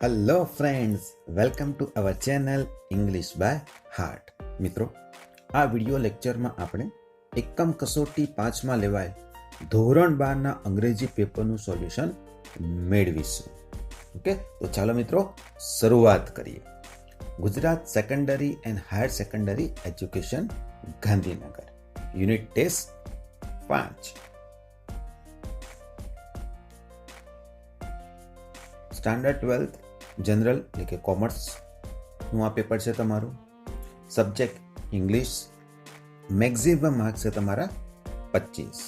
Hello friends, welcome to our channel English by heart. મિત્રો, આ video લેક્ચરમાં આપણે એકમ કસોટી 5માં લેવાય ધોરણ 12ના અંગ્રેજી પેપરનું સોલ્યુશન મેળવીશું. ઓકે, તો ચાલો મિત્રો શરૂઆત કરીએ. Gujarat secondary and higher secondary education Gandhinagar, unit test 5. Standard 12th general એટલે કે કોમર્સનું આ પેપર છે તમારું. Subject English. મેક્સિમમ માર્ક્સ છે તમારા 25.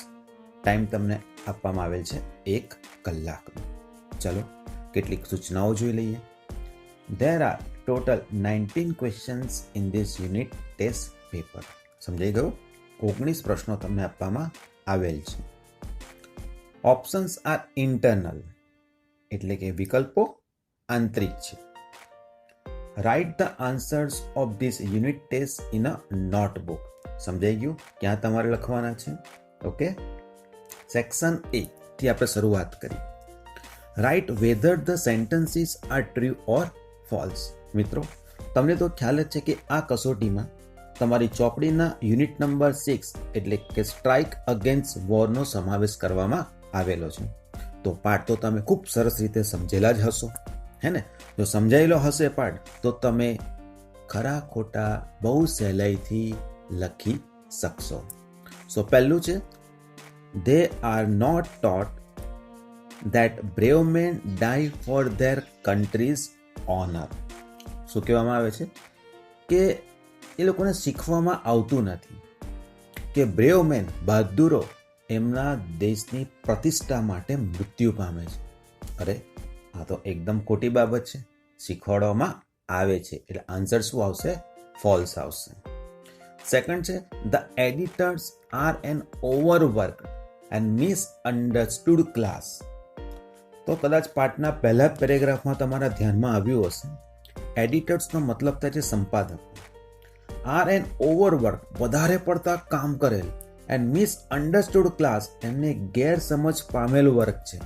ટાઈમ તમને આપવામાં આવેલ છે 1 કલાકનો. ચલો કેટલીક સૂચનાઓ જોઈ લઈએ. There are total 19 questions in this unit test paper. સમજાઈ ગયું? 19 પ્રશ્નો તમને આપવામાં આવેલ છે. ઓપ્શન્સ આર ઇન્ટરનલ એટલે કે વિકલ્પો આંતરિક છે. Write the answers of this unit test in a notebook. સમજાઈ ગયું? ક્યાં તમારે લખવાના છે? ઓકે, સેક્શન એ થી આપણે શરૂઆત કરી. Write whether the sentences are true or false. મિત્રો, તમને તો ખ્યાલ જ છે કે આ કસોટીમાં તમારી ચોપડીના યુનિટ નંબર 6 એટલે કે સ્ટ્રાઇક અગેન્સ્ટ વોરનો સમાવેશ કરવામાં આવેલો છે. તો પાઠ તો તમે ખૂબ સરસ રીતે સમજેલા જ હશો, હે ને? જો સમજાયેલો હશે પાઠ તો તમે ખરા ખોટા બહુ સહેલાઈથી લખી શકશો. સો પહેલું છે, they are not taught that brave men die for their country's honor. શું કહેવામાં આવે છે કે એ લોકોને શીખવામાં આવતું નથી કે બ્રેવ મેન, બહાદુરો એમના દેશની પ્રતિષ્ઠા માટે મૃત્યુ પામે છે. અરે, આ તો એકદમ ખોટી બાબત છે. શીખવાડવામાં આવે છે એટલે આન્સર શું આવશે? ફોલ્સ આવશે. સેકન્ડ છે, the editors are an overwork and misunderstood class. તો કદાચ પાઠના પહેલા પેરેગ્રાફમાં તમારા ધ્યાનમાં આવ્યું હશે. એડિટર્સનો મતલબ થાય છે સંપાદક. આર એન ઓવરવર્ક વધારે પડતા કામ કરેલ, એન્ડ મિસઅન્ડરસ્ટુડ ક્લાસ એમને ગેરસમજ પામેલ વર્ગ છે.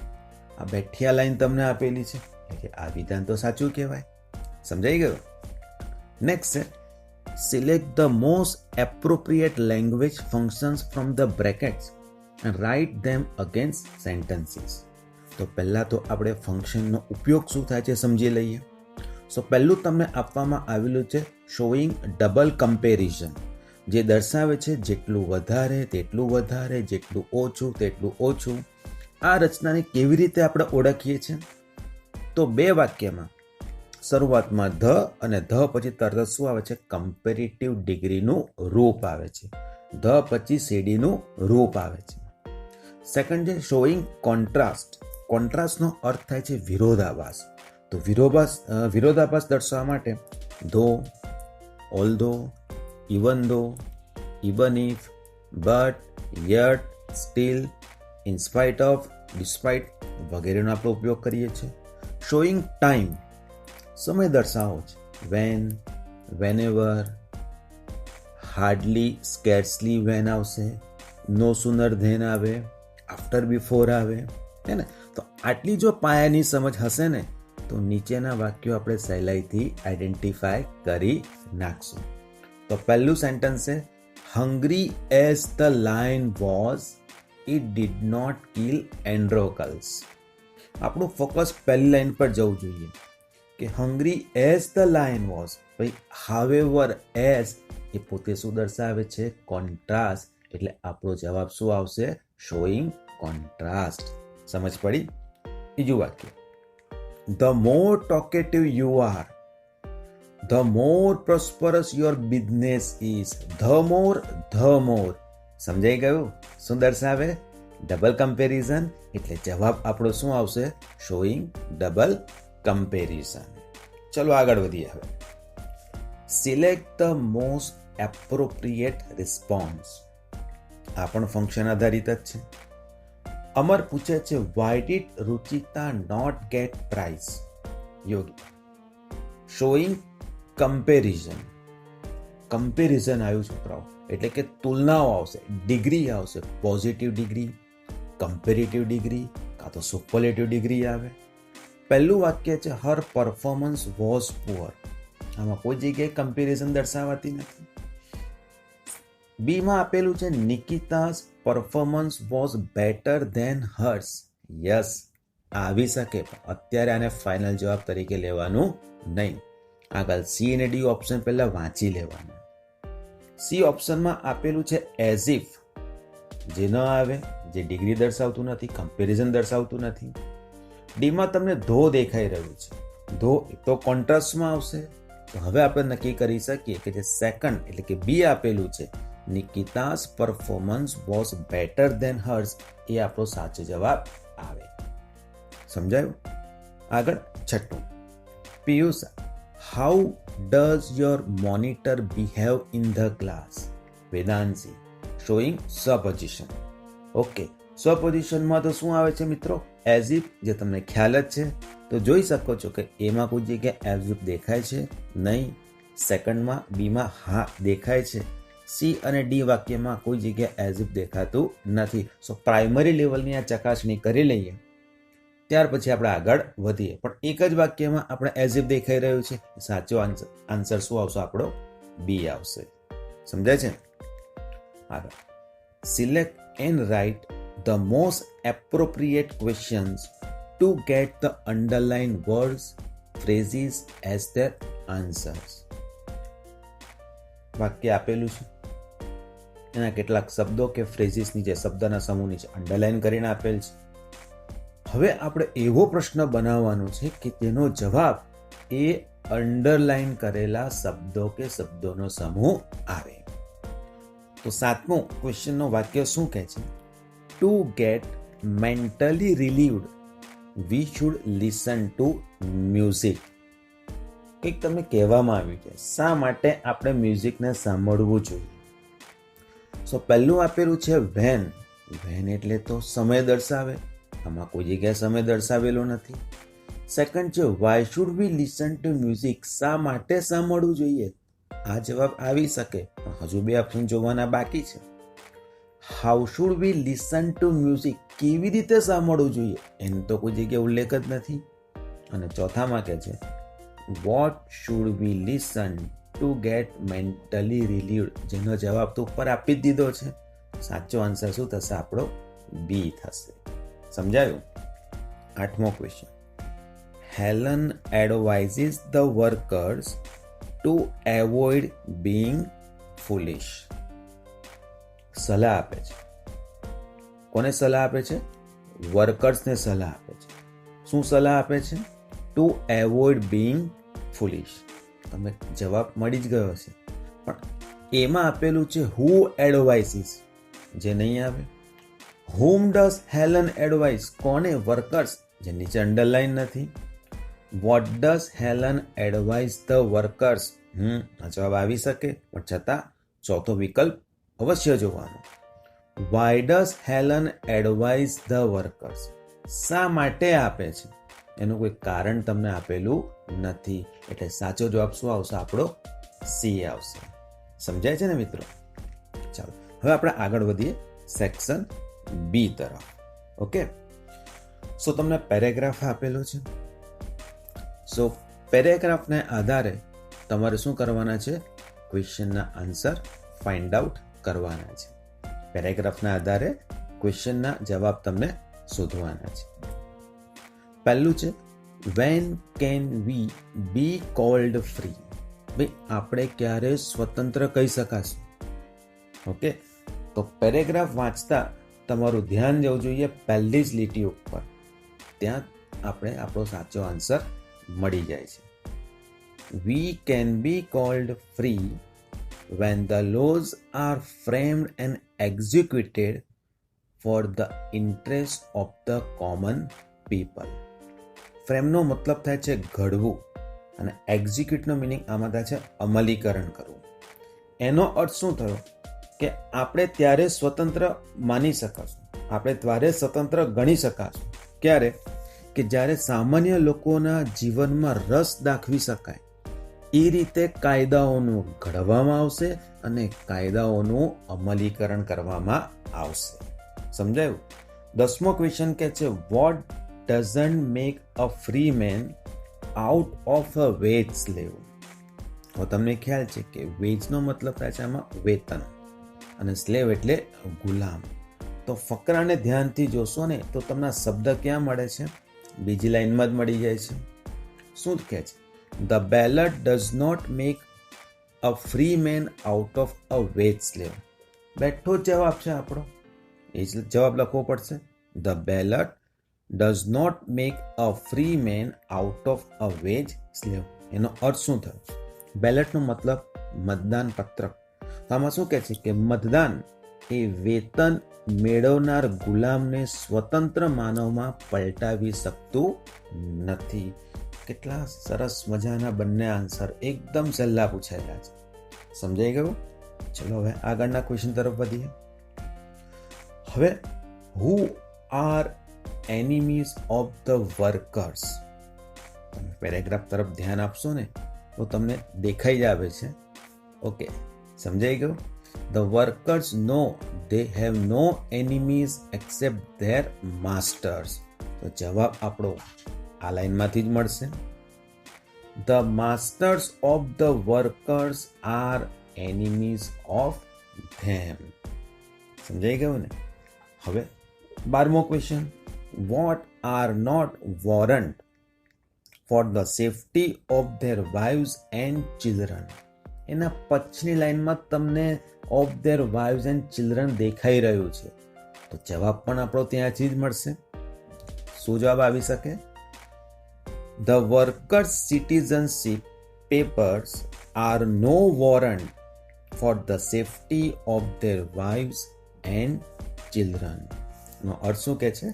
આ બેઠિયા લાઈન તમને આપેલી છે એટલે આ વિધાન તો સાચું કહેવાય. સમજાઈ ગયું? નેક્સ્ટ છે, select the most appropriate language functions from the brackets and write them against sentences. તો પહેલા તો આપણે ફંક્શનનો ઉપયોગ શું થાય છે સમજી લઈએ. સો પહેલું તમને આપવામાં આવેલું છે શોઈંગ ડબલ કમ્પેરિઝન, જે દર્શાવે છે જેટલું વધારે તેટલું વધારે, જેટલું ઓછું તેટલું ઓછું. આ રચનાને કેવી રીતે આપણે ઓળખીએ છીએ? તો 2 વાક્યમાં શરૂઆતમાં ધ અને ધ પછી તરત શું આવે છે? કમ્પેરેટિવ ડિગ્રીનું રૂપ આવે છે. ધ પછી સીડીનું રૂપ આવે છે. સેકન્ડ છે શોઈંગ કોન્ટ્રાસ્ટ. કોન્ટ્રાસ્ટનો અર્થ થાય છે વિરોધાભાસ. તો વિરોધાભાસ દર્શાવવા માટે ધો, ઓલ્ધો, even though, even if, but, yet, still, in spite of, despite વગેરેનો આપણે ઉપયોગ કરીએ છીએ. શોઈંગ ટાઈમ, સમય દર્શાવો છે. when, whenever, hardly, scarcely when આવશે, no sooner than આવે, after before આવે, હે ને? તો આટલી જો પાયાની સમજ હશે ને તો નીચેના વાક્યો આપણે સહેલાઈથી આઈડેન્ટિફાય કરી નાખશું. તો પહેલું સેન્ટેન્સ છે, hungry as the lion was it did not kill Androcles. આપણું ફોકસ પહેલી લાઈન પર જવું જોઈએ કે hungry as the lion was. ભાઈ, હાવેવર એઝ એ પોતે શું દર્શાવે છે? કોન્ટ્રાસ્ટ. એટલે આપણો જવાબ શું આવશે? Showing contrast. સમજ પડી? બીજું વાક્ય, the more talkative you are, the more prosperous your business is. the more. સમજાઈ ગયું? શું દર્શાવે? Double comparison. એટલે જવાબ આપણો શું આવશે? Showing double comparison. ચલો આગળ વધીએ. હવે select the most appropriate response. આ પણ ફંક્શન આધારિત જ છે. અમર પૂછે છે, why did Ruchita not get prize? Yogi, showing comparison. Comparison આવ્યું છોકરાઓ એટલે કે તુલનાઓ આવશે, ડિગ્રી આવશે. પોઝિટિવ ડિગ્રી, કમ્પેરેટિવ ડિગ્રી કાં તો સુપરલેટિવ ડિગ્રી આવે. પહેલું વાક્ય છે હર પરફોર્મન્સ વોઝ પુઅર. આમાં કોઈ જગ્યાએ કમ્પેરિઝન દર્શાવાતી નથી. બીમાં આપેલું છે Nikita's performance was better than hers. Yes, આવી શકે, પણ અત્યારે આને ફાઇનલ જવાબ તરીકે લેવાનું નહીં. આગળ સી અને ડી ઓપ્શન પહેલા વાંચી લેવાનું. સી ઓપ્શનમાં આપેલું છે એઝ ઇફ, જે ન આવે, જે ડિગ્રી દર્શાવતું નથી, કમ્પેરિઝન દર્શાવતું નથી. ડીમાં તમને ધો દેખાઈ રહ્યું છે, ધો તો કોન્ટ્રાસ્ટમાં આવશે. તો હવે આપણે નક્કી કરી શકીએ કે જે સેકન્ડ એટલે કે બી આપેલું છે Nikita's performance was better than hers, એ આપણો સાચો જવાબ આવે. સમજાયું? આગળ છઠ્ઠું, Piyush, how does your monitor behave in the class? Vedanshi, showing supposition. Okay, સપોઝિશનમાં તો શું આવે છે મિત્રો? એઝ ઇફ, જે તમને ખ્યાલ જ છે. તો જોઈ શકો છો કે એમાં કોઈ જગ્યાએ એઝ ઇફ દેખાય છે નહીં. સેકન્ડમાં, બીમાં હા દેખાય છે. સી અને ડી વાક્યમાં કોઈ જગ્યાએ એઝ ઇફ દેખાતું નથી. સો પ્રાઇમરી લેવલની આ ચકાસણી કરી લઈએ, ત્યાર પછી આપણે આગળ વધીએ. પણ એક જ વાક્યમાં આપણે એઝ ઇફ દેખાઈ રહ્યું છે. સાચો આન્સર શું આવશે? આપણો બી આવશે. સમજાય છે? આગળ, select and write the most appropriate questions to get the underlined words, phrases as their answers. વાક્ય આપેલું છે, એના કેટલાક શબ્દો કે ફ્રેઝીસની જે શબ્દના સમૂહની છે અંડરલાઈન કરીને આપેલ છે. હવે આપણે એવો પ્રશ્ન બનાવવાનો છે કે તેનો જવાબ એ અંડરલાઈન કરેલા શબ્દો કે શબ્દોનો સમૂહ આવે. તો 7મો ક્વેશ્ચનનો વાક્ય શું કહે છે? To get mentally relieved, we should listen to music. કંઈક તમને કહેવામાં આવ્યું છે, શા માટે આપણે મ્યુઝિકને સાંભળવું જોઈએ? સો પહેલું આપેલું છે when. when એટલે તો સમય દર્શાવે, આમાં કોઈ જગ્યાએ સમય દર્શાવેલો નથી. સેકન્ડ છે why should we listen to music, શા માટે સાંભળવું જોઈએ? આ જવાબ આવી શકે, પણ હજુ 2 ઓપ્શન જોવાના બાકી છે. How should we listen to music, કેવી રીતે સાંભળવું જોઈએ, એનો તો કોઈ જગ્યાએ ઉલ્લેખ જ નથી. અને ચોથામાં કે છે what should we listen to get mentally relieved, જેનો જવાબ તો ઉપર આપી જ દીધો છે. સાચો આન્સર શું થશે? આપણો બી થશે. સમજાયું? 8મો question, Helen advises the workers to avoid being foolish. સલાહ આપે છે. કોને સલાહ આપે છે? વર્કર્સને સલાહ આપે છે. શું સલાહ આપે છે? Two avoid being ફુલિશ. તમને જવાબ મળી જ ગયો હશે, પણ એમાં આપેલું છે હુ એડવાઇસીસ, જે નહીં આવે. હુમ ડઝ હેલન એડવાઇસ, કોને? વર્કર્સ, જે નીચે અંડરલાઈન નથી. What does Helen advice the workers, આ જવાબ આવી શકે, પણ છતાં ચોથો વિકલ્પ અવશ્ય જોવાનું. Why does Helen advise the workers, શા માટે આપે છે? એનું કોઈ કારણ તમને આપેલું નથી. એટલે સાચો જવાબ શું આવશે? આપણો સી આવશે. સમજાય છે ને મિત્રો? ચાલો હવે આપણે આગળ વધીએ સેક્શન બી તરફ. ઓકે, સો તમને પેરેગ્રાફ આપેલો છે. સો પેરેગ્રાફને આધારે તમારે શું કરવાના છે? ક્વેશ્ચનના આન્સર ફાઇન્ડ આઉટ કરવાના છે. પેરેગ્રાફના આધારે ક્વેશ્ચનના જવાબ તમને શોધવાના છે. પહેલું છે when can we be called free. ભાઈ આપણે ક્યારે સ્વતંત્ર કહી શકાશું? ઓકે, તો પેરેગ્રાફ વાંચતા તમારું ધ્યાન જવું જોઈએ પહેલી જ લીટી ઉપર. ત્યાં આપણે આપણો સાચો આન્સર મળી જાય છે. We can be called free when the laws are framed and executed for the interest of the common people. ફ્રેમનો મતલબ થાય છે ઘડવું, અને એક્ઝિક્યુટનો મિનિંગ આમાં થાય છે અમલીકરણ કરવું. એનો અર્થ શું થયો કે આપણે ત્યારે સ્વતંત્ર માની શકાશું, આપણે ત્યારે સ્વતંત્ર ગણી શકાશું. ક્યારે? કે જ્યારે સામાન્ય લોકોના જીવનમાં રસ દાખવી શકાય એ રીતે કાયદાઓનું ઘડવામાં આવશે અને કાયદાઓનું અમલીકરણ કરવામાં આવશે. સમજાયું? 10મો ક્વેશ્ચન કે છે what doesn't make a free man out of a wage slave. તો તમને ખ્યાલ છે કે વેજનો મતલબ થાય છે આમાં વેતન અને સ્લેવ એટલે ગુલામ. તો ફકરાને ધ્યાનથી જોશો ને તો તમને આ શબ્દ ક્યાં મળે છે? બીજી લાઈનમાં જ મળી જાય છે. શું કહે છે? The ballot does not make a free man out of a wage slave. બેઠો જ જવાબ છે આપણો, એ જ જવાબ લખવો પડશે. The ballot does not make a free man out of a wage slave. એનો અર્થ શું થયો? બેલેટનો મતલબ મતદાન પત્રક. તો આમાં શું કહે છે કે મતદાન એ વેતન મેળવનાર ગુલામને સ્વતંત્ર માનવમાં પલટાવી શકતું નથી. કેટલા સરસ મજાના બંને આન્સર એકદમ સહેલા પૂછાયેલા છે. સમજાઈ ગયું? ચલો હવે આગળના ક્વેશ્ચન તરફ વધીએ. હવે who are enemies of the workers. તમે પેરેગ્રાફ તરફ ધ્યાન આપશો ને તો તમને દેખાઈ જ આવે છે. ઓકે, સમજાઈ ગયું? The workers know they have no enemies except their masters. તો જવાબ આપણો આ લાઈનમાંથી જ મળશે. The masters of the workers are enemies of them. સમજાઈ ગયું ને? હવે 12મો question. What are not warrant for the safety of their wives and children? એના પછીની લાઈનમાં તમને of their wives and children દેખાઈ રહ્યું છે. તો જવાબ પણ આપણો ત્યાંથી જ મળશે. શું જવાબ આવી શકે? The workers citizenship papers are no warrant for the safety of their wives and children. નો અર્થ શું કહે છે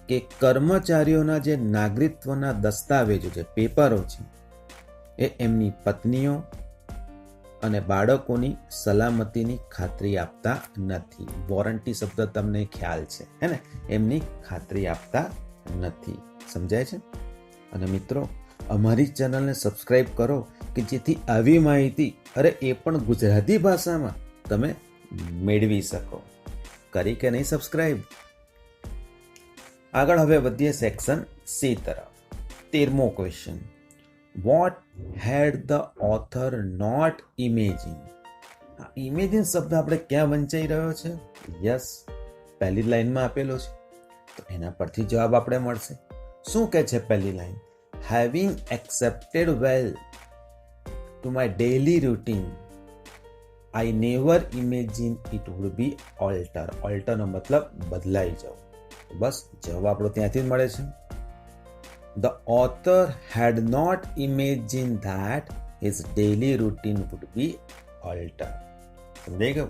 કે કર્મચારીઓના જે નાગરિકત્વના દસ્તાવેજો છે, પેપરો છે, એ એમની પત્નીઓ અને બાળકોની સલામતીની ખાતરી આપતા નથી. વોરંટી શબ્દ તમને ખ્યાલ છે હે ને? એમની ખાતરી આપતા નથી. સમજાય છે? અને મિત્રો, અમારી ચેનલને સબસ્ક્રાઇબ કરો કે જેથી આવી માહિતી એ પણ ગુજરાતી ભાષામાં તમે મેળવી શકો. કરી કે નહીં સબસ્ક્રાઇબ? આગળ હવે વધીએ સેક્શન સી તરફ. 13મો question. What had the author not imagined? Imagine શબ્દ આપણે ક્યાં વંચાઈ રહ્યો છે? યસ, પહેલી લાઈનમાં આપેલો છે. તો એના પરથી જવાબ આપણે મળશે. શું કહે છે પહેલી line? Having accepted well to my daily routine, I never imagined it would be alter. Alter નો મતલબ બદલાઈ જવું. બસ જવાબ આપણો ત્યાંથી જ મળે છે. The author had not imagined that his daily routine would be altered. સમજાઈ ગયું?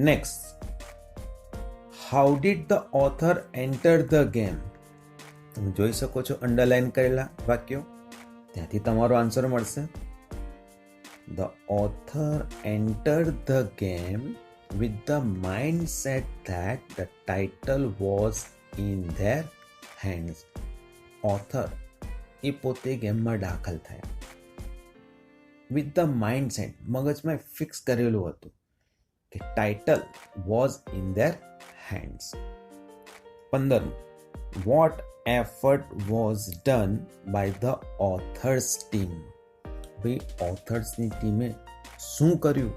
Next. How did the author enter the game? તમે જોઈ શકો છો અંડરલાઈન કરેલા વાક્યો, ત્યાંથી તમારો આન્સર મળશે. The author entered the game with the mindset that the title was in their hands. Author એ પોતે ગેમમાં દાખલ થયા વિથ ધ માઇન્ડસેટ, મગજમાં ફિક્સ કરેલું હતું કે title was in their hands. 15. What effort was done by the author's team. ભાઈ ઓથર્સની ટીમે શું કર્યું?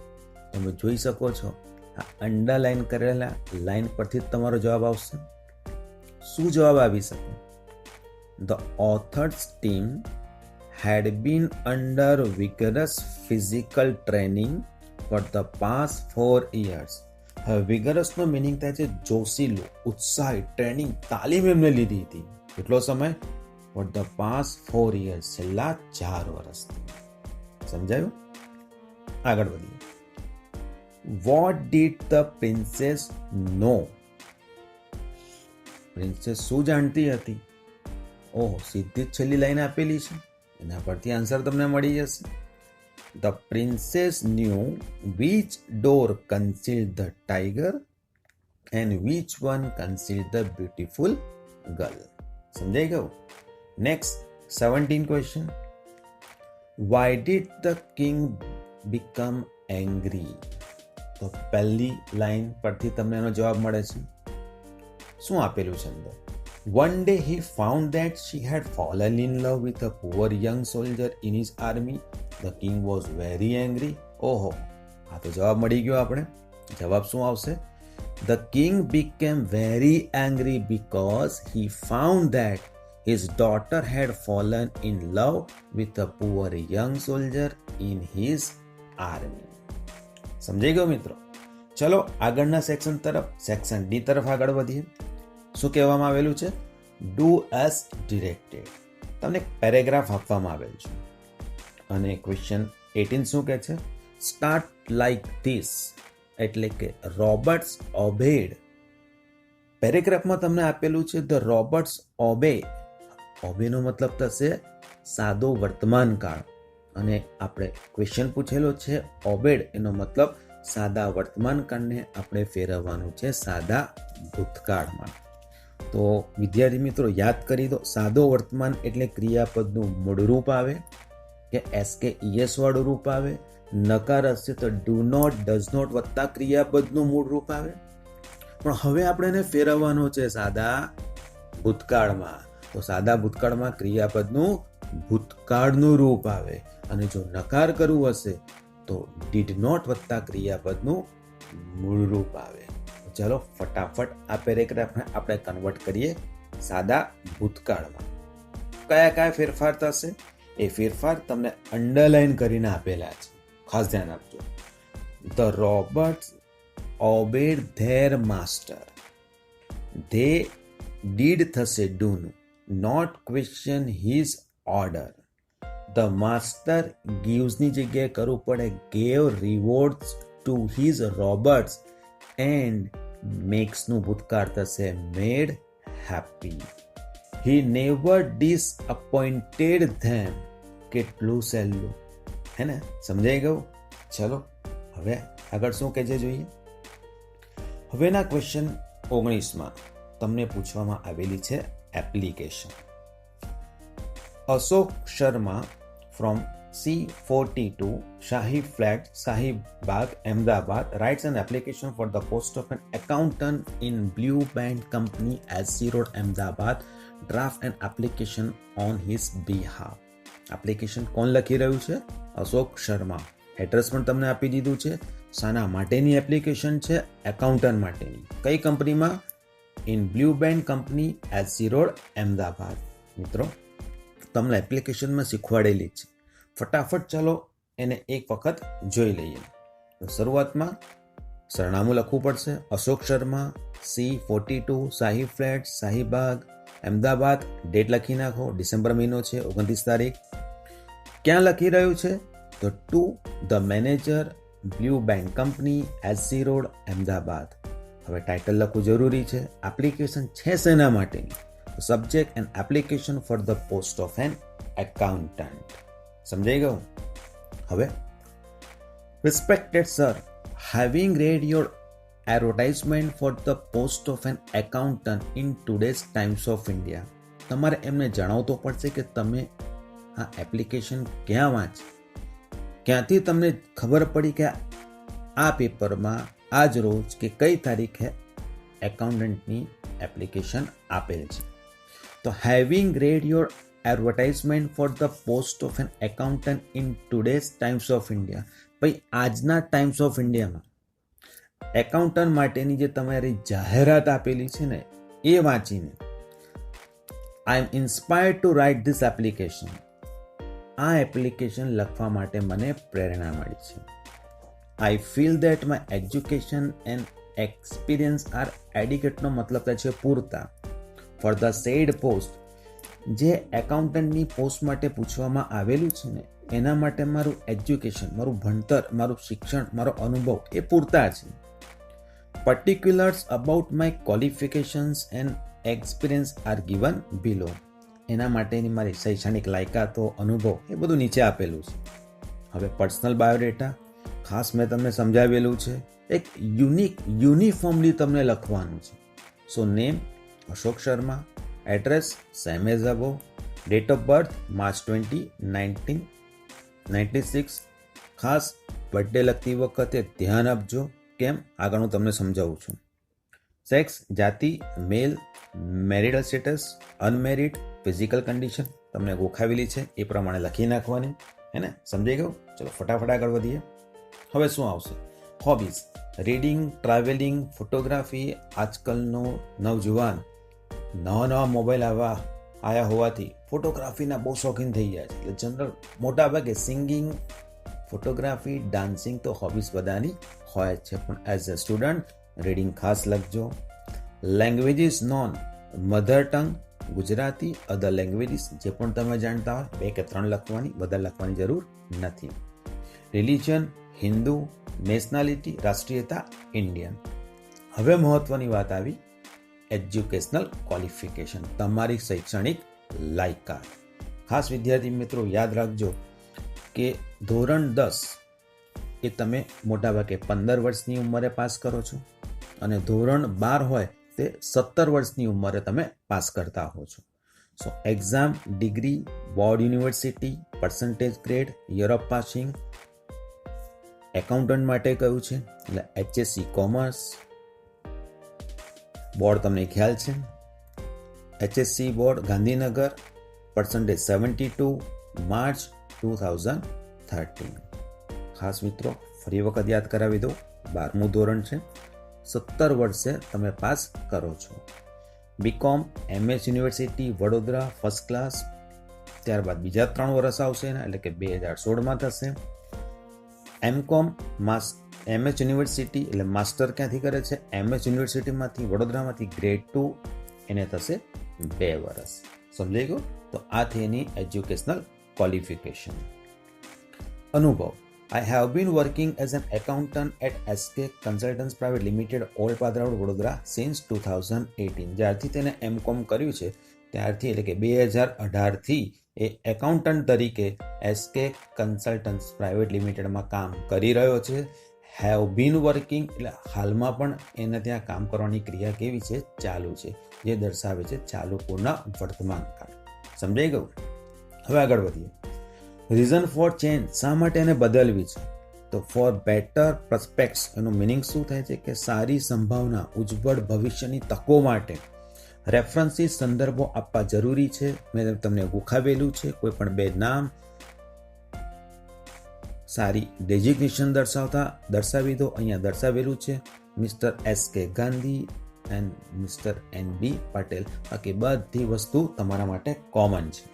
તમે જોઈ શકો છો આ અંડરલાઈન કરેલા લાઈન પરથી જ તમારો જવાબ આવશે. શું જવાબ આવી શકે? The author's team had been under vigorous physical training for the past 4 years. હવે વિગરસનો મિનિંગ થાય છે જોશીલું, ઉત્સાહી, ટ્રેનિંગ, તાલીમ એમને લીધી હતી. કેટલો સમય? For the past 4 years, છેલ્લા 4 વર્ષથી. સમજાયું? આગળ વધીએ. What did the princess know? Princess શું જાણતી હતી? ઓહ, સીધી જ છેલ્લી લાઈન આપેલી છે, એના પરથી આન્સર તમને મળી જશે. The princess knew which door concealed the tiger and which one concealed the beautiful girl. સમજાઈ ગયું? Next 17 question. Why did the king become angry? તો પહેલી લાઈન પરથી તમને એનો જવાબ મળે છે. શું આપેલું છે અંદર? One day he found that she had fallen in love with a poor young soldier in his army. The king was very angry. ઓહો, આ તો જવાબ મળી ગયો આપણે. જવાબ શું આવશે? The king became very angry because he found that his daughter had fallen in love with a poor young soldier in his army. સમજાઈ ગયો મિત્રો? ચલો આગળના સેક્શન તરફ, સેક્શન ડી તરફ આગળ વધીએ. શું કહેવામાં આવેલું છે? Do as directed. તમને એક પેરેગ્રાફ આપવામાં આવેલ છે અને ક્વેશ્ચન 18 શું કહે છે? સ્ટાર્ટ લાઈક ધીસ, એટલે કે રોબર્ટ્સ ઓબેડ. પેરેગ્રાફમાં તમને આપેલું છે ધ રોબર્ટ્સ ઓબે. ઓબેનો મતલબ થશે સાદો વર્તમાન કાળ, અને આપણે ક્વેશ્ચન પૂછેલો છે ઓબેડ, એનો મતલબ સાદા વર્તમાન કાળને આપણે ફેરવવાનું છે સાદા ભૂતકાળમાં. તો વિદ્યાર્થી મિત્રો યાદ કરી દો, સાદો વર્તમાન એટલે ક્રિયાપદનું મૂળ રૂપ આવે કે SKES વાળું રૂપ આવે. નકાર હશે તો ડુ નોટ, ડઝ નોટ વત્તા ક્રિયાપદનું મૂળ રૂપ આવે. પણ હવે આપણે એને ફેરવવાનો છે સાદા ભૂતકાળમાં. તો સાદા ભૂતકાળમાં ક્રિયાપદનું ભૂતકાળનું રૂપ આવે, અને જો નકાર કરવું હશે તો ડીડ નોટ વત્તા ક્રિયાપદનું મૂળ રૂપ આવે. ચાલો ફટાફટ આ પેરેગ્રાફને આપણે કન્વર્ટ કરીએ સાદા ભૂતકાળમાં. કયા કયા ફેરફાર થશે એ ફેરફાર તમને અંડરલાઈન કરીને આપેલા છે, ખાસ ધ્યાન આપજો. The robots obeyed their master. They did થશે ડુનું, not question his order. The master ગીવ્સની જગ્યાએ કરવું પડે gave rewards to his robots, and મેક્સનું ભૂતકાળ થશે made happy. He never disappointed them. કેટલું સહેલું, હે ને? સમજાઈ ગયું? ચલો હવે આગળ શું કહે છે જોઈએ. હવેના ક્વેશ્ચન 19માં તમને પૂછવામાં આવેલી છે application. Ashok Sharma from C42 Shahi Flat, Sahibagh, Ahmedabad writes an application for the post of an accountant in Blue Band Company, SC Road, Ahmedabad. Draft an application on his behalf. Application કોણ લખી રહ્યું છે? Ashok Sharma. Address પણ તમને આપી દીધું છે. શાના માટેની એપ્લિકેશન છે? એકાઉન્ટન્ટ માટેની. કઈ કંપનીમાં? In blue band company, SC road, Ahmedabad. મિત્રો તમને એપ્લિકેશનમાં શીખવાડેલી છે. ફટાફટ ચાલો એને એક વખત જોઈ લઈએ. તો શરૂઆતમાં સરનામું લખવું પડશે. અશોક શર્મા, C42 શાહી ફ્લેટ, શાહીબાગ, અમદાવાદ. ડેટ લખી નાખો, ડિસેમ્બર મહિનો છે, 29 તારીખ. ક્યાં લખી રહ્યું છે? તો to the manager, blue band company, SC road, Ahmedabad. હવે ટાઇટલ લખવું જરૂરી છે. એપ્લિકેશન છે શેના માટેની? Subject and application for the post of an accountant. સમજાઈ ગયું? હવે respected sir, having read your advertisement for the post of an accountant in today's Times of India. તમારે એમને જણાવતો પડશે કે તમે આ એપ્લિકેશન ક્યાં વાંચી, ક્યાંથી તમને ખબર પડી કે આ પેપરમાં આજ રોજ કે કઈ તારીખે એકાઉન્ટન્ટની એપ્લિકેશન આપેલ છે. તો having read your advertisement for the post of an accountant in today's Times of India. ભાઈ આજના ટાઈમ્સ ઓફ ઇન્ડિયામાં એકાઉન્ટન્ટ માટેની જે તમારી જાહેરાત આપેલી છે ને એ વાંચીને I am inspired to write this application. આ એપ્લિકેશન લખવા માટે મને પ્રેરણા મળી છે. I feel that my education and experience are એડિકેટનો મતલબ થાય છે પૂરતા. ફોર ધ સેડ પોસ્ટ, જે એકાઉન્ટન્ટની પોસ્ટ માટે પૂછવામાં આવેલું છે ને એના માટે મારું એજ્યુકેશન, મારું ભણતર, મારું શિક્ષણ, મારો અનુભવ એ પૂરતા છે. પર્ટિક્યુલર્સ about my qualifications and experience R given below. એના માટેની મારી શૈક્ષણિક લાયકાતો, અનુભવ એ બધું નીચે આપેલું છે. હવે પર્સનલ બાયોડેટા ખાસ મેં તમને સમજાવેલું છે. એક યુનિફોર્મલી તમને લખવાનું છે. So name Ashok Sharma, address same as above, date of birth March 20, 1996. ખાસ બર્થડે લખતી વખતે ધ્યાન આપજો. કેમ? આગળ હું તમને સમજાવું છું. સેક્સ જાતિ male, marital status, unmarried, physical condition તમને ગોખાવેલી છે એ પ્રમાણે લખી નાખવાની, હે ને? સમજાઈ ગયું? ચલો ફટાફટ આગળ વધીએ. હવે શું આવશે? Hobbies, reading, travelling, photography. આજકાલનો નવજુવાન નવા મોબાઈલ આવ્યા હોવાથી ફોટોગ્રાફીના બહુ શોખીન થઈ ગયા છે. એટલે જનરલ મોટા ભાગે સિંગિંગ, ફોટોગ્રાફી, ડાન્સિંગ તો હોબીઝ બધાની હોય જ છે. પણ એઝ અ સ્ટુડન્ટ રીડિંગ ખાસ લખજો. Languages known, mother tongue, Gujarati, other languages જે પણ તમે જાણતા હોય 2 કે 3 લખવાની, બધા લખવાની જરૂર નથી. રિલિજન હિન્દુ, નેશનાલિટી રાષ્ટ્રીયતા ઇન્ડિયન. હવે મહત્વની વાત આવી, એજ્યુકેશનલ ક્વોલિફિકેશન, તમારી શૈક્ષણિક લાયકાત. ખાસ વિદ્યાર્થી મિત્રો યાદ રાખજો કે ધોરણ 10 એ તમે મોટાભાગે 15 વર્ષની ઉંમરે પાસ કરો છો અને ધોરણ 12 હોય તે 17 વર્ષની ઉંમરે તમે પાસ કરતા હો છો. So exam, degree, board, university, percentage, grade, year of passing. Accountant માટે કયું છે એટલે HSC કોમર્સ બોર્ડ તમને ખ્યાલ છે. HSC board Gandhinagar, percentage 72, March 2013. ખાસ મિત્રો ફરી વખત યાદ કરાવી દો, 12મું ધોરણ છે, 17 વર્ષે તમે પાસ કરો છો. BCom MS university Vadodara first class. ત્યારબાદ બીજા 3 વર્ષ આવશે એટલે કે 2016માં થશે. MCOM MS યુનિવર્સિટી એટલે માસ્ટર ક્યાંથી કરે છે? MS યુનિવર્સિટીમાંથી વડોદરામાંથી ગ્રેડ 2, એને થશે 2 વર્ષ. સમજાઈ ગયું? તો આ થઈ એની એજ્યુકેશનલ ક્વોલિફિકેશન. અનુભવ, I have been working as an accountant at SK Consultants Private Limited, Old Padra Road, Vadodara since 2018. જ્યારથી તેને MCOM કર્યું છે ત્યારથી એટલે કે 2018થી એ એકાઉન્ટન્ટ તરીકે SK Consultants Private Limitedમાં કામ કરી રહ્યો છે. હેવ બીન વર્કિંગ એટલે હાલમાં પણ એને ત્યાં કામ કરવાની ક્રિયા કેવી છે? ચાલુ છે, જે દર્શાવે છે ચાલુ પૂર્ણ વર્તમાન કાળ. સમજાઈ ગયું? હવે આગળ વધીએ. રીઝન ફોર ચેન્જ, શા માટે એને બદલવી છે? તો ફોર બેટર પ્રોસ્પેક્ટ્સ એનું મિનિંગ શું થાય છે કે સારી સંભાવના, ઉજ્જવળ ભવિષ્યની તકો માટે રેફરન્સીસ સંદર્ભો આપવા જરૂરી છે. મેં તમને ગોખાવેલું છે, કોઈ પણ 2 નામ સારી ડેઝિગ્નેશન દર્શાવી દો. અહીંયા દર્શાવેલું છે mister SK Gandhi and mister NB Patel. બાકી બધી વસ્તુ તમારા માટે કોમન છે.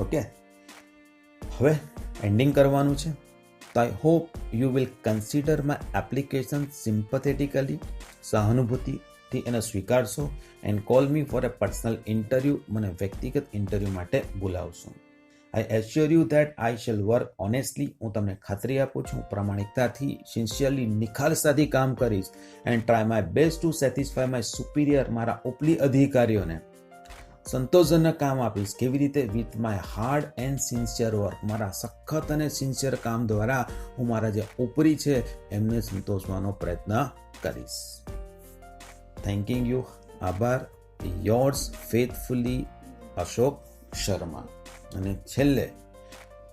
ઓકે, હવે એન્ડિંગ કરવાનું છે. તો I hope you will consider my application sympathetically, સહાનુભૂતિથી એને સ્વીકારશો. And call me for a personal interview, મને વ્યક્તિગત ઇન્ટરવ્યૂ માટે બોલાવશો. I assure you that I shall work honestly, હું તમને ખાતરી આપું છું પ્રામાણિકતાથી, સિન્સિયરલી, નિખાલસાથી કામ કરીશ. And try my best two satisfy my superior, મારા ઉપલી અધિકારીઓને સંતોષજનક કામ આપીશ. કેવી રીતે? With my hard and sincere work, મારા સખત અને સિન્સિયર કામ દ્વારા હું મારા જે ઉપરી છે એમને સંતોષવાનો પ્રયત્ન કરીશ. થેન્કિંગ યુ, આભાર. Yours faithfully Ashok Sharma. અને છેલ્લે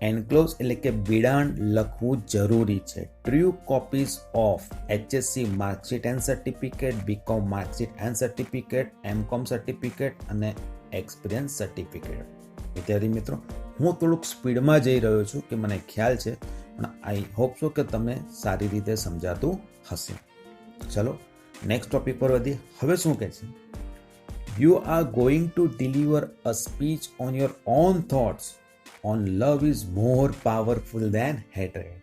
એન્ક્લોઝ એટલે કે બિડાણ લખવું જરૂરી છે. True copies of HSC marksheet and certificate, BCom marksheet and certificate, MCOM certificate અને એક્સપિરિયન્સ સર્ટિફિકેટ. વિદ્યાર્થી મિત્રો હું થોડુંક સ્પીડમાં જઈ રહ્યો છું કે મને ખ્યાલ છે, પણ આઈ હોપ સો કે તમને સારી રીતે સમજાતું હશે. ચલો નેક્સ્ટ ટોપિક પર વધીએ. હવે શું કહે છે? You are going to deliver a speech on your own thoughts on love is more powerful than hatred.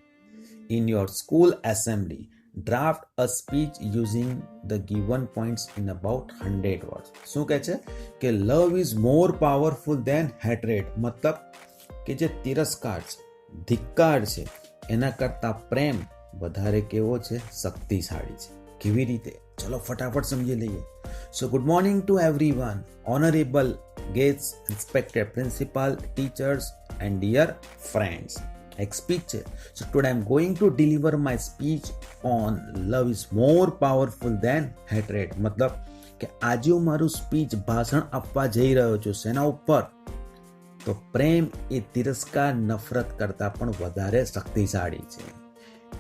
In your school assembly, draft a speech using the given points in about 100 words. શું કહે છે કે love is more powerful than hatred, મતલબ કે જે તિરસ્કાર છે, ધિક્કાર છે, એના કરતા પ્રેમ વધારે કેવો છે? શક્તિશાળી છે. કેવી રીતે? ચલો ફટાફટ સમજી લઈએ. So good morning to everyone, honorable guests, respected principal, teachers and dear friends. એક સ્પીચ છે. So today I'm going to deliver my speech on love is more powerful than hatred. મતલબ કે આજે હું મારું સ્પીચ ભાષણ આપવા જઈ રહ્યો છું. શેના ઉપર? તો પ્રેમ એ તિરસ્કાર, નફરત કરતા પણ વધારે શક્તિશાળી છે.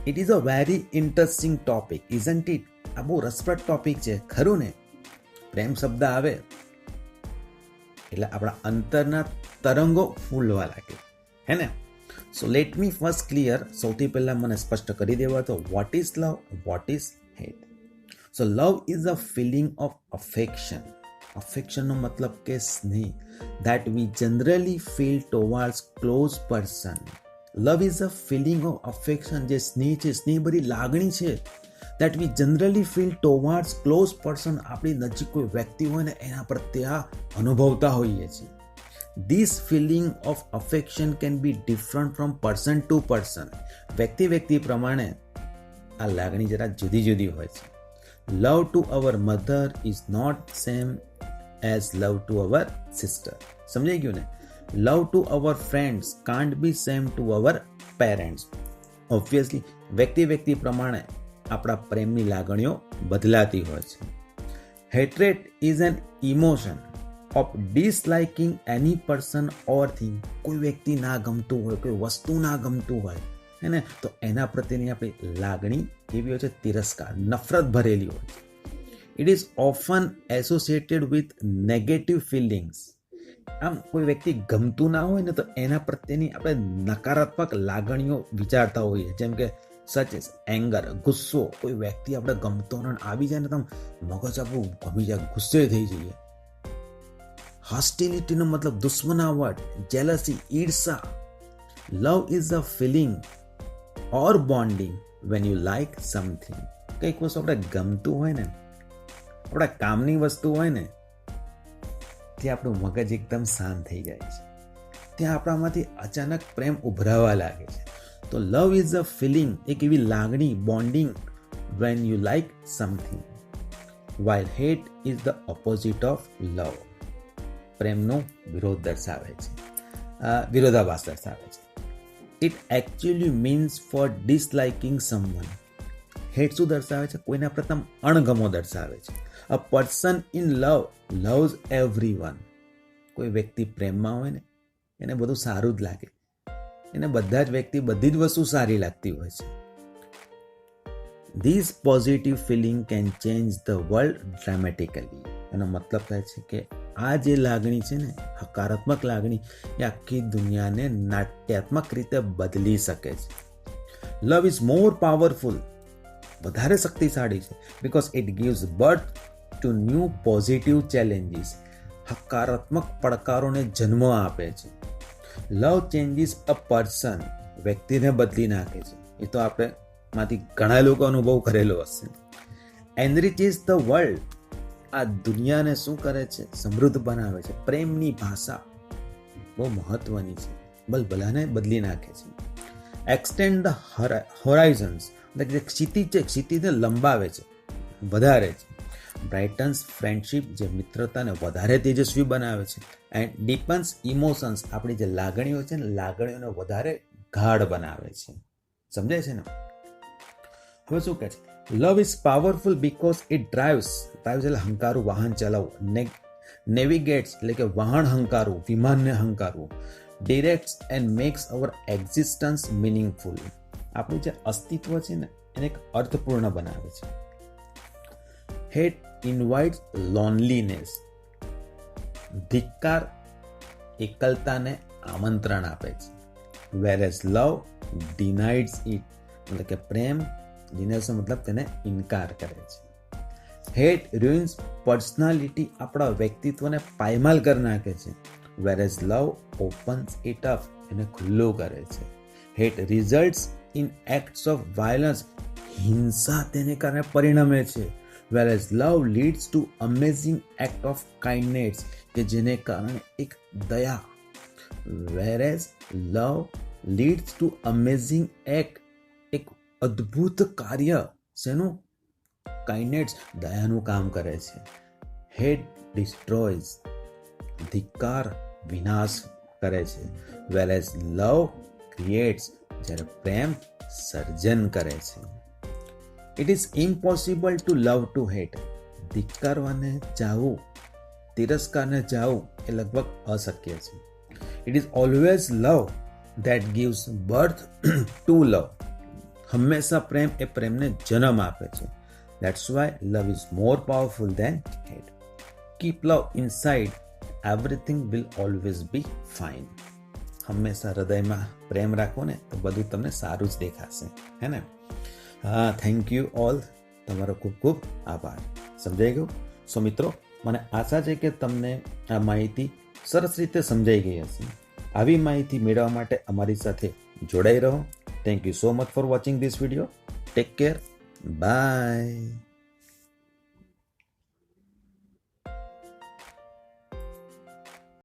It is a very interesting topic, isn't it? આ બહુ રસપ્રદ ટોપિક છે, ખરું ને? પ્રેમ શબ્દ આવે એટલે આપણા અંતરના તરંગો ફૂલવા લાગે, હે ને? So let me first clear, સૌથી પહેલા મને સ્પષ્ટ કરી દેવા તો what is love, what is hate. So love is a feeling of affection. અફેક્શનનો મતલબ કે સ્નેહ, that we generally feel towards close person. Love is a feeling of affection, જે સ્નેહ છે, સ્નેહ ભરી લાગણી છે, that we generally feel towards close person. આપણી નજીક કોઈ વ્યક્તિ હોય ને એના પ્રત્યે અનુભવતા હોઈએ છીએ. This feeling of affection can be different from person to person. વ્યક્તિ પ્રમાણે આ લાગણી જરા જુદી જુદી હોય છે. Love to our mother is not same as love to our sister. સમજાઈ ગયું ને? Love to our friends can't be same to our parents. Obviously વ્યક્તિ પ્રમાણે આપણા પ્રેમની લાગણીઓ બદલાતી હોય છે. Hatred is an emotion of disliking any person or thing. કોઈ વ્યક્તિ ના ગમતું હોય, કોઈ વસ્તુ ના ગમતું હોય, હે ને, તો એના પ્રત્યેની આપણી લાગણી કેવી હોય છે? તિરસ્કાર, નફરત ભરેલી હોય છે. It is often associated with negative feelings. આમ કોઈ વ્યક્તિ ગમતું ના હોય ને તો એના પ્રત્યેની આપણે નકારાત્મક લાગણીઓ વિચારતા હોઈએ, જેમ કે સચ એઝ એંગર, ગુસ્સો. કોઈ વ્યક્તિ આપણે ગમતો ન આવી જાય ને તો મગજ આપણું ગમી જાય, ગુસ્સે થઈ જઈએ. હોસ્ટિલિટીનો મતલબ દુશ્મનાવટ, જેલસી, ઈર્ષા. Love is a feeling or bonding when you like something. કંઈક વસ્તુ આપણે ગમતું હોય ને, આપણા કામની વસ્તુ હોય ને, ત્યાં આપણું મગજ એકદમ શાંત થઈ જાય છે, ત્યાં આપણામાંથી અચાનક પ્રેમ ઉભરાવા લાગે છે. તો લવ ઇઝ અ ફિલિંગ, એક એવી લાગણી, bonding when you like something, while hate is the opposite of love. પ્રેમનો વિરોધ દર્શાવે છે, વિરોધાભાસ દર્શાવે છે. It actually means for disliking someone. Hate શું દર્શાવે છે? કોઈના પ્રથમ અણગમો દર્શાવે છે. A person in love loves everyone. કોઈ વ્યક્તિ પ્રેમમાં હોય ને એને બધું સારું જ લાગે, એને બધા જ વ્યક્તિ બધી જ વસ્તુ સારી લાગતી હોય છે. This positive feeling can change the world dramatically. એનો મતલબ થાય છે કે આ જે લાગણી છે ને, હકારાત્મક લાગણી, એ આખી દુનિયાને નાટ્યાત્મક રીતે બદલી શકે છે. લવ ઇઝ મોર પાવરફુલ, વધારે શક્તિશાળી છે, because it gives birth to new positive challenges. હકારાત્મક પડકારોને જન્મ આપે છે. લવ ચેન્જીસ અ પર્સન, વ્યક્તિને બદલી નાખે છે. એ તો આપણે માંથી ઘણા લોકો અનુભવ કરેલો હશે. એનરિચિસ ધ વર્લ્ડ, આ દુનિયાને શું કરે છે? સમૃદ્ધ બનાવે છે. પ્રેમની ભાષા બહુ મહત્વની છે, ભલાને બદલી નાખે છે. એક્સટેન્ડ ધ હોરાઇઝન્સ, એટલે ક્ષિતિજ છે, ક્ષિતિજને લંબાવે છે, વધારે છે. બ્રાઇટન્સ ફ્રેન્ડશિપ, જે મિત્રતાને વધારે તેજસ્વી બનાવે છે. એન્ડ ડીપન્સ ઇમોશન્સ, આપણી જે લાગણીઓ છે ને, લાગણીઓને વધારે ગાઢ બનાવે છે. સમજાય છે ને? હવે શું કહે છે? Love is powerful because it drives એટલે હંકારું, વાહન ચલાવવું. નેવિગેટ્સ એટલે કે વાહન હંકારવું, વિમાનને હંકારવું. Directs and makes our existence meaningful. આપણું જે અસ્તિત્વ છે ને એને એક અર્થપૂર્ણ બનાવે છે. Hate invites loneliness. ધિક્કાર એકલતાને આમંત્રણ આપે છે. વેરેઝ લવ ડિનાઇડ્સ ઇટ, એટલે કે પ્રેમ ડિનાઇડ્સ મતલબ તેને ઇનકાર કરે છે. હેટ રૂઇન્સ પર્સનાલિટી, આપણા વ્યક્તિત્વને પાયમાલ કરી નાખે છે. Whereas love opens it up, એને ખુલ્લું કરે છે. Hate results in acts of violence, હિંસા તેને કારણે પરિણમે છે. Whereas love leads to amazing act of kindness, કે જેને કારણે એક દયા. Whereas love leads to amazing act, એક અદ્ભુત કાર્ય શેનું? કાઇન્ડનેસ, દયાનું કામ કરે છે. હેટ ડિસ્ટ્રોયઝ, ધિક્કાર વિનાશ કરે છે. વેરેઝ લવ ક્રિએટ્સ, જ્યારે પ્રેમ સર્જન કરે છે. It is impossible to love to hate. ધિક્કારવાને ચાહવું, તિરસ્કારને ચાહવું એ લગભગ અશક્ય છે. It is always love that gives birth to love. હંમેશા પ્રેમ એ પ્રેમને જન્મ આપે છે. That's why love is more powerful than hate. Keep love inside, everything will always be fine. હંમેશા હૃદયમાં પ્રેમ રાખો ને તો બધું તમને સારું જ દેખાશે, હે ને? હા, થેન્ક યુ ઓલ. તમારો ખૂબ ખૂબ આભાર. સમજાઈ ગયું? સો મિત્રો, મને આશા છે કે તમને આ માહિતી સરસ રીતે સમજાઈ ગઈ હશે. આવી માહિતી મેળવવા માટે અમારી સાથે જોડાઈ રહો. Thank you so much for watching this video. Take care. By.